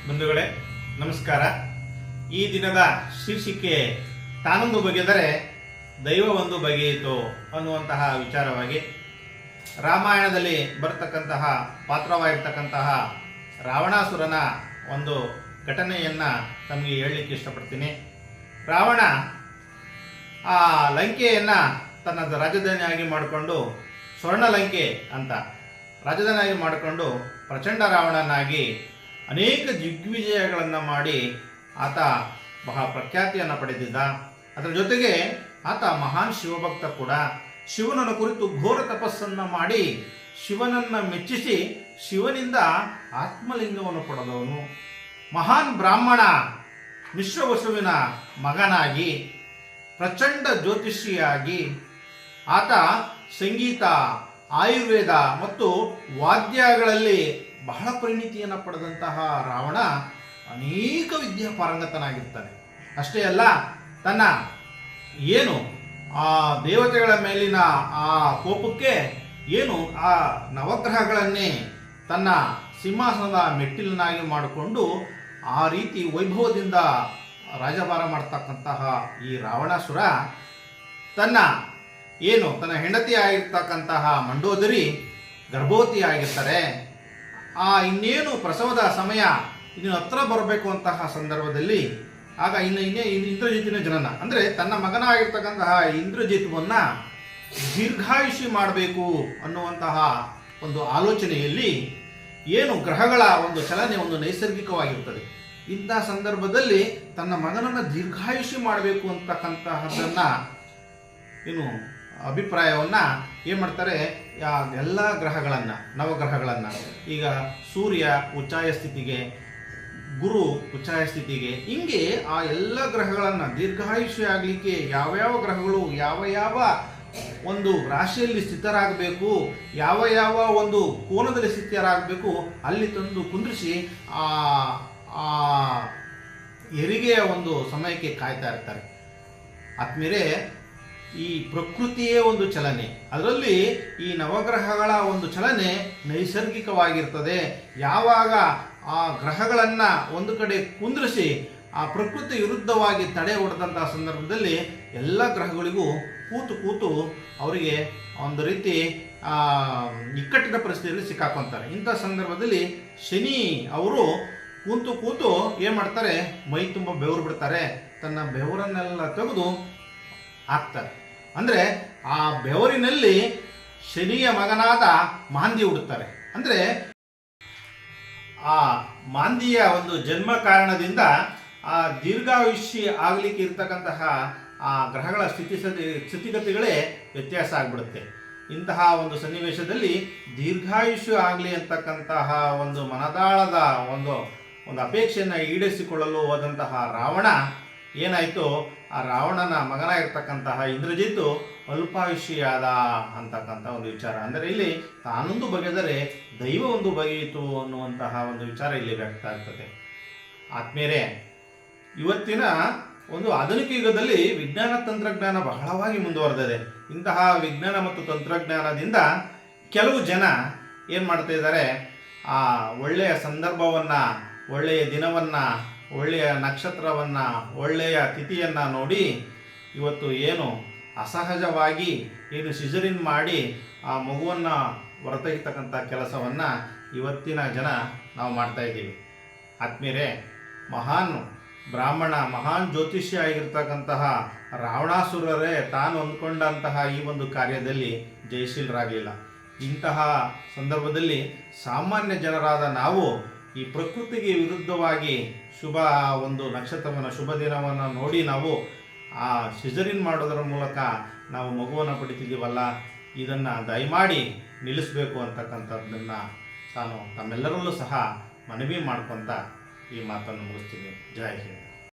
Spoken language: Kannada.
ಬಂಧುಗಳೇ ನಮಸ್ಕಾರ. ಈ ದಿನದ ಶೀರ್ಷಿಕೆ ತಾನೊಂದು ಬಗೆದರೆ ದೈವ ಒಂದು ಬಗೆಯಿತು ಅನ್ನುವಂತಹ ವಿಚಾರವಾಗಿ ರಾಮಾಯಣದಲ್ಲಿ ಬರತಕ್ಕಂತಹ ಪಾತ್ರವಾಗಿರ್ತಕ್ಕಂತಹ ರಾವಣಾಸುರನ ಒಂದು ಘಟನೆಯನ್ನು ತಮಗೆ ಹೇಳಲಿಕ್ಕೆ ಇಷ್ಟಪಡ್ತೀನಿ. ರಾವಣ ಆ ಲಂಕೆಯನ್ನು ತನ್ನ ರಾಜಧಾನಿಯಾಗಿ ಮಾಡಿಕೊಂಡು ಸ್ವರ್ಣಲಂಕೆ ಅಂತ ರಾಜಧಾನಿಯಾಗಿ ಮಾಡಿಕೊಂಡು ಪ್ರಚಂಡ ರಾವಣನಾಗಿ ಅನೇಕ ದಿಗ್ವಿಜಯಗಳನ್ನು ಮಾಡಿ ಆತ ಬಹಳ ಪ್ರಖ್ಯಾತಿಯನ್ನು ಪಡೆದಿದ್ದ. ಅದರ ಜೊತೆಗೆ ಆತ ಮಹಾನ್ ಶಿವಭಕ್ತ ಕೂಡ. ಶಿವನನ್ನು ಕುರಿತು ಘೋರ ತಪಸ್ಸನ್ನು ಮಾಡಿ ಶಿವನನ್ನು ಮೆಚ್ಚಿಸಿ ಶಿವನಿಂದ ಆತ್ಮಲಿಂಗವನ್ನು ಪಡೆದವನು. ಮಹಾನ್ ಬ್ರಾಹ್ಮಣ ಮಿಶ್ರವಸುವಿನ ಮಗನಾಗಿ ಪ್ರಚಂಡ ಜ್ಯೋತಿಷಿಯಾಗಿ ಆತ ಸಂಗೀತ, ಆಯುರ್ವೇದ ಮತ್ತು ವಾದ್ಯಗಳಲ್ಲಿ ಬಹಳ ಪರಿಣಿತಿಯನ್ನು ಪಡೆದಂತಹ ರಾವಣ ಅನೇಕ ವಿದ್ಯಾಪಾರಂಗತನಾಗಿರ್ತಾನೆ. ಅಷ್ಟೇ ಅಲ್ಲ, ತನ್ನ ಏನು ಆ ದೇವತೆಗಳ ಮೇಲಿನ ಆ ಕೋಪಕ್ಕೆ ಏನು ಆ ನವಗ್ರಹಗಳನ್ನೇ ತನ್ನ ಸಿಂಹಾಸನದ ಮೆಟ್ಟಿಲನ್ನಾಗಿ ಮಾಡಿಕೊಂಡು ಆ ರೀತಿ ವೈಭವದಿಂದ ರಾಜಭಾರ ಮಾಡ್ತಕ್ಕಂತಹ ಈ ರಾವಣಾಸುರ ತನ್ನ ಹೆಂಡತಿ ಆಗಿರ್ತಕ್ಕಂತಹ ಮಂಡೋದರಿ ಗರ್ಭವತಿ ಆಗಿರ್ತಾರೆ. ಇನ್ನೇನು ಪ್ರಸವದ ಸಮಯ ಇನ್ನು ಹತ್ರ ಬರಬೇಕು ಅಂತಹ ಸಂದರ್ಭದಲ್ಲಿ ಆಗ ಇಂದ್ರಜಿತಿನ ಜನನ ಅಂದರೆ ತನ್ನ ಮಗನಾಗಿರ್ತಕ್ಕಂತಹ ಇಂದ್ರಜಿತ್ವನ್ನ ದೀರ್ಘಾಯುಷಿ ಮಾಡಬೇಕು ಅನ್ನುವಂತಹ ಒಂದು ಆಲೋಚನೆಯಲ್ಲಿ ಗ್ರಹಗಳ ಒಂದು ಚಲನೆ ಒಂದು ನೈಸರ್ಗಿಕವಾಗಿರ್ತದೆ. ಇಂತಹ ಸಂದರ್ಭದಲ್ಲಿ ತನ್ನ ಮಗನನ್ನು ದೀರ್ಘಾಯುಷಿ ಮಾಡಬೇಕು ಅಂತಕ್ಕಂತಹದ್ದನ್ನ ಅಭಿಪ್ರಾಯವನ್ನ ಮಾಡ್ತಾರೆ, ಎಲ್ಲ ಗ್ರಹಗಳನ್ನು ನವಗ್ರಹಗಳನ್ನು ಈಗ ಸೂರ್ಯ ಉಚ್ಚಾಯ ಸ್ಥಿತಿಗೆ, ಗುರು ಉಚ್ಚಾಯ ಸ್ಥಿತಿಗೆ, ಹಿಂಗೆ ಆ ಎಲ್ಲ ಗ್ರಹಗಳನ್ನು ದೀರ್ಘಾಯುಷ್ಯ ಆಗಲಿಕ್ಕೆ ಯಾವ್ಯಾವ ಗ್ರಹಗಳು ಯಾವ ಒಂದು ರಾಶಿಯಲ್ಲಿ ಸ್ಥಿತರಾಗಬೇಕು, ಯಾವ ಒಂದು ಕೋನದಲ್ಲಿ ಸ್ಥಿತರಾಗಬೇಕು ಅಲ್ಲಿ ತಂದು ಕುಂದ್ರಿಸಿ ಆ ಹೆರಿಗೆಯ ಒಂದು ಸಮಯಕ್ಕೆ ಕಾಯ್ತಾ ಇರ್ತಾರೆ. ಆದ್ಮೇಲೆ ಈ ಪ್ರಕೃತಿಯೇ ಒಂದು ಚಲನೆ, ಅದರಲ್ಲಿ ಈ ನವಗ್ರಹಗಳ ಒಂದು ಚಲನೆ ನೈಸರ್ಗಿಕವಾಗಿರ್ತದೆ. ಯಾವಾಗ ಆ ಗ್ರಹಗಳನ್ನು ಒಂದು ಕಡೆ ಕುಂದ್ರಿಸಿ ಆ ಪ್ರಕೃತಿ ವಿರುದ್ಧವಾಗಿ ತಡೆ ಹೊಡೆದಂತಹ ಸಂದರ್ಭದಲ್ಲಿ ಎಲ್ಲ ಗ್ರಹಗಳಿಗೂ ಕೂತು ಅವರಿಗೆ ಒಂದು ರೀತಿ ಇಕ್ಕಟ್ಟಿನ ಪರಿಸ್ಥಿತಿಯಲ್ಲಿ ಸಿಕ್ಕಾಕೊಂತಾರೆ. ಇಂಥ ಸಂದರ್ಭದಲ್ಲಿ ಶನಿ ಅವರು ಕೂತು ಮಾಡ್ತಾರೆ, ಮೈ ತುಂಬ ಬೆವರು ಬಿಡ್ತಾರೆ, ತನ್ನ ಬೆವರನ್ನೆಲ್ಲ ತೆಗೆದು ಹಾಕ್ತಾರೆ. ಅಂದರೆ ಆ ಬೆವರಿನಲ್ಲಿ ಶನಿಯ ಮಗನಾದ ಮಾಂದಿ ಹುಡುತ್ತಾರೆ. ಅಂದರೆ ಆ ಮಾಂದಿಯ ಒಂದು ಜನ್ಮ ಕಾರಣದಿಂದ ಆ ದೀರ್ಘಾಯುಷ್ಯ ಆಗಲಿಕ್ಕೆ ಇರ್ತಕ್ಕಂತಹ ಆ ಗ್ರಹಗಳ ಸ್ಥಿತಿಗತಿಗಳೇ ವ್ಯತ್ಯಾಸ ಆಗಿಬಿಡುತ್ತೆ. ಇಂತಹ ಒಂದು ಸನ್ನಿವೇಶದಲ್ಲಿ ದೀರ್ಘಾಯುಷ್ಯ ಆಗಲಿ ಅಂತಕ್ಕಂತಹ ಒಂದು ಮನದಾಳದ ಒಂದು ಅಪೇಕ್ಷೆಯನ್ನು ಈಡೇರಿಸಿಕೊಳ್ಳಲು ಹೋದಂತಹ ರಾವಣ ಏನಾಯಿತು, ಆ ರಾವಣನ ಮಗನಾಗಿರ್ತಕ್ಕಂತಹ ಇಂದ್ರಜಿತ್ತು ಅಲ್ಪಾಯುಷ್ಯಾದ ಅಂತಕ್ಕಂಥ ಒಂದು ವಿಚಾರ. ಅಂದರೆ ಇಲ್ಲಿ ತಾನೊಂದು ಬಗೆದರೆ ದೈವ ಒಂದು ಬಗೆಯಿತು ಅನ್ನುವಂತಹ ಒಂದು ವಿಚಾರ ಇಲ್ಲಿ ವ್ಯಕ್ತ ಆಗ್ತದೆ. ಆದ್ಮೇಲೆ ಇವತ್ತಿನ ಒಂದು ಆಧುನಿಕ ಯುಗದಲ್ಲಿ ವಿಜ್ಞಾನ ತಂತ್ರಜ್ಞಾನ ಬಹಳವಾಗಿ ಮುಂದುವರೆದಿದೆ. ಇಂತಹ ವಿಜ್ಞಾನ ಮತ್ತು ತಂತ್ರಜ್ಞಾನದಿಂದ ಕೆಲವು ಜನ ಏನು ಮಾಡ್ತಾ ಇದ್ದಾರೆ, ಆ ಒಳ್ಳೆಯ ಸಂದರ್ಭವನ್ನು, ಒಳ್ಳೆಯ ದಿನವನ್ನು, ಒಳ್ಳೆಯ ನಕ್ಷತ್ರವನ್ನು, ಒಳ್ಳೆಯ ತಿಥಿಯನ್ನು ನೋಡಿ ಇವತ್ತು ಅಸಹಜವಾಗಿ ಸಿಜರಿನ್ ಮಾಡಿ ಆ ಮಗುವನ್ನು ಹೊರತೆಗೆತಕ್ಕಂಥ ಕೆಲಸವನ್ನು ಇವತ್ತಿನ ಜನ ನಾವು ಮಾಡ್ತಾ ಇದ್ದೀವಿ. ಆದ್ಮೇಲೆ ಮಹಾನ್ ಬ್ರಾಹ್ಮಣ, ಮಹಾನ್ ಜ್ಯೋತಿಷ್ಯ ಆಗಿರ್ತಕ್ಕಂತಹ ರಾವಣಾಸುರರೇ ತಾನು ಅಂದ್ಕೊಂಡಂತಹ ಈ ಒಂದು ಕಾರ್ಯದಲ್ಲಿ ಜಯಶೀಲರಾಗಲಿಲ್ಲ. ಇಂತಹ ಸಂದರ್ಭದಲ್ಲಿ ಸಾಮಾನ್ಯ ಜನರಾದ ನಾವು ಈ ಪ್ರಕೃತಿಗೆ ವಿರುದ್ಧವಾಗಿ ಶುಭ ಒಂದು ನಕ್ಷತ್ರವನ್ನು, ಶುಭ ದಿನವನ್ನು ನೋಡಿ ನಾವು ಆ ಸಿಜರಿನ್ ಮಾಡೋದರ ಮೂಲಕ ನಾವು ಮಗುವನ್ನು ಪಡಿತಿದ್ದೀವಲ್ಲ, ಇದನ್ನು ದಯಮಾಡಿ ನಿಲ್ಲಿಸಬೇಕು ಅಂತಕ್ಕಂಥದ್ದನ್ನು ನಾನು ತಮ್ಮೆಲ್ಲರಲ್ಲೂ ಸಹ ಮನವಿ ಮಾಡ್ಕೊತ ಈ ಮಾತನ್ನು ಮುಗಿಸ್ತೀನಿ. ಜೈ ಹಿಂದ್.